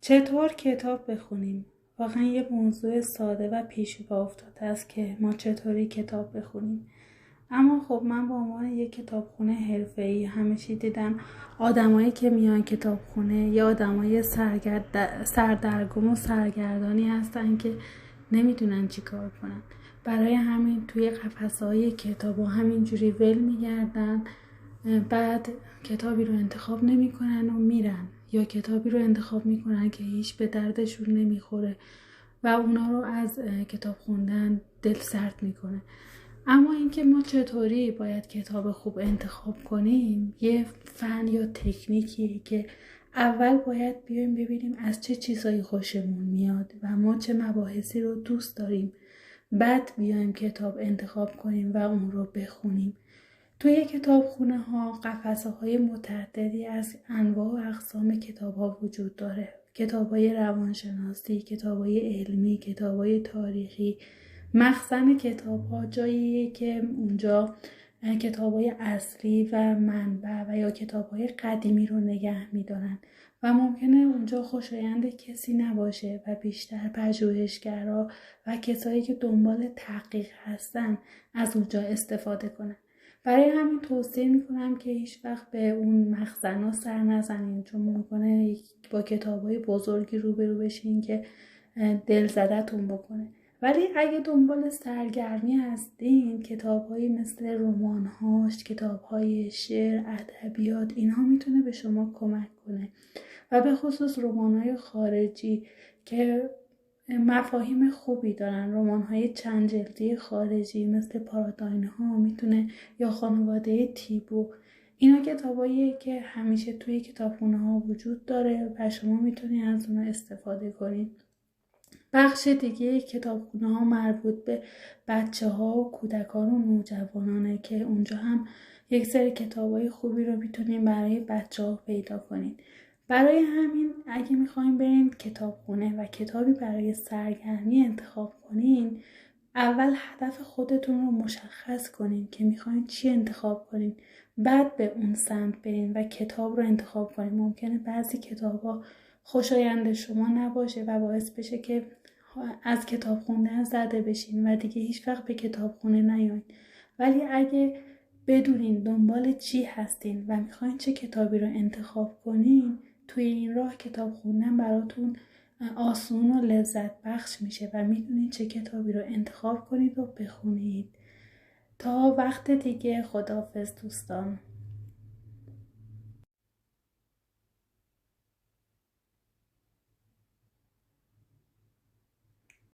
چطور کتاب بخونیم؟ واقعا یه موضوع ساده و پیش پا افتاده است که ما چطوری کتاب بخونیم. اما خب من به عنوان یک کتابخونه حرفه‌ای همیشه دیدم آدمایی که میان کتابخونه یا آدمای سردرگم و سرگردانی هستن که نمیدونن چی کار کنن. برای همین توی قفسه‌های کتاب همینجوری ول میگردن، بعد کتابی رو انتخاب نمی‌کنن و میرن، یا کتابی رو انتخاب میکنن که هیچ به دردشون نمیخوره و اونا رو از کتاب خوندن دل سرد میکنه. اما اینکه ما چطوری باید کتاب خوب انتخاب کنیم یه فن یا تکنیکیه که اول باید بیایم ببینیم از چه چیزایی خوشمون میاد و ما چه مباحثی رو دوست داریم، بعد بیایم کتاب انتخاب کنیم و اون رو بخونیم. توی کتابخونه ها قفسه های متعددی از انواع و اقسام کتاب ها وجود داره. کتاب های روانشناسی، کتاب های علمی، کتاب های تاریخی. مخزن کتاب ها جاییه که اونجا کتاب های اصلی و منبع و یا کتاب های قدیمی رو نگه می‌دارن و ممکنه اونجا خوشایند کسی نباشه و بیشتر پژوهشگرا و کسایی که دنبال تحقیق هستن از اونجا استفاده کنن. برای همین توصیه میکنم که هیچ وقت به اون مخزن‌ها سر نزنین، چون ممکنه با کتابای بزرگی روبرو بشین که دل زدتون بکنه. ولی اگه دنبال سرگرمی هستین، کتاب‌هایی مثل رمان‌هاش، کتاب‌های شعر، ادبیات، اینها میتونه به شما کمک کنه و به خصوص رمان‌های خارجی که مفاهیم خوبی دارن. رمان‌های چند جلدی خارجی مثل پاراداین ها میتونه، یا خانواده تیبو، اینا کتاباییه که همیشه توی کتابخونه ها وجود داره و شما میتونید از اونها استفاده کنید. بخش دیگه کتابخونه ها مربوط به بچه ها و کودکان و نوجوانانه که اونجا هم یک سری کتابای خوبی رو میتونید برای بچه ها پیدا کنید. برای همین اگه میخواین برین کتابخونه و کتابی برای سرگرمی انتخاب کنین، اول هدف خودتون رو مشخص کنین که میخواین چی انتخاب کنین، بعد به اون سمت برین و کتاب رو انتخاب کنین. ممکنه بعضی کتابا خوشایند شما نباشه و باعث بشه که از کتاب خوندن زده بشین و دیگه هیچ وقت به کتابخونه نیاین. ولی اگه بدونین دنبال چی هستین و میخواین چه کتابی رو انتخاب کنین، توی این راه کتاب خوندن براتون آسون و لذت بخش میشه و میدونین چه کتابی رو انتخاب کنید و بخونید. تا وقت دیگه، خداحافظ دوستان.